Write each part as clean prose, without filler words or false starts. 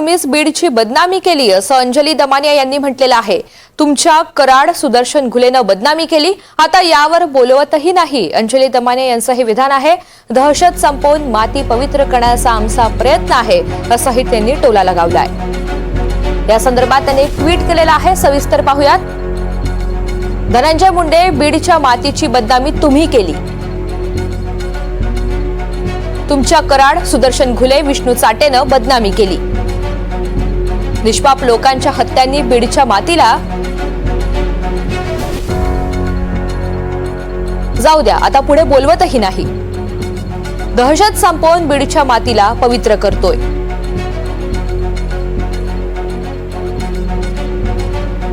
तुम्हीच बीडची बदनामी केली असं अंजली दमानिया यांनी म्हटलेलं आहे। तुमच्या कराड सुदर्शन घुलेनं बदनामी केली, आता यावर बोलवतही नाही। अंजली दमानिया यांचं हे विधान आहे। दहशत संपवून माती पवित्र करण्याचा आमचा प्रयत्न आहे असंही त्यांनी टोला लगावलाय। या संदर्भात त्यांनी ट्विट केलेलं आहे, सविस्तर पाहूयात। धनंजय मुंडे, बीडच्या मातीची बदनामी तुम्ही केली। तुमच्या कराड सुदर्शन घुले विष्णू चाटेनं बदनामी केली। निष्पाप लोकांच्या हत्यांनी बीडच्या मातीला जाऊ द्या, आता पुढे बोलवतही नाही। दहशत संपवून बीडच्या मातीला पवित्र करतोय।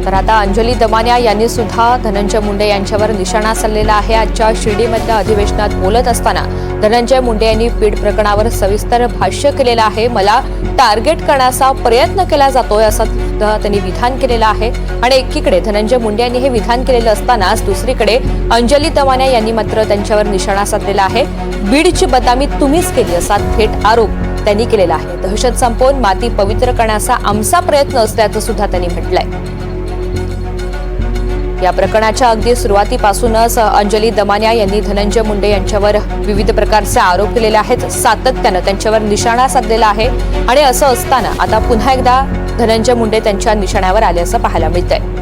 तर आता अंजली दमानिया यांनी सुद्धा धनंजय मुंडे यांच्यावर निशाणा साधलेला आहे। आजच्या शिर्डीमधल्या अधिवेशनात बोलत असताना धनंजय मुंडे यांनी बीड प्रकरणावर सविस्तर भाष्य केलेलं आहे। मला टार्गेट करण्याचा प्रयत्न केला जातोय असं त्यांनी विधान केलेलं आहे। आणि एकीकडे धनंजय मुंडे यांनी हे विधान केलेलं असतानाच दुसरीकडे अंजली दमानिया यांनी मात्र त्यांच्यावर निशाणा साधलेला आहे। बीडची बदनामी तुम्हीच केली असा थेट आरोप त्यांनी केलेला आहे। दहशत संपवून माती पवित्र करण्याचा आमचा प्रयत्न असल्याचं सुद्धा त्यांनी म्हटलंय। या प्रकरणाच्या अगदी सुरुवातीपासूनच अंजली दमानिया यांनी धनंजय मुंडे यांच्यावर विविध प्रकारचे आरोप केलेले आहेत। सातत्यानं त्यांच्यावर निशाणा साधलेला आहे आणि असं असताना आता पुन्हा एकदा धनंजय मुंडे त्यांच्या निशाण्यावर आल्याचं पाहायला मिळतंय।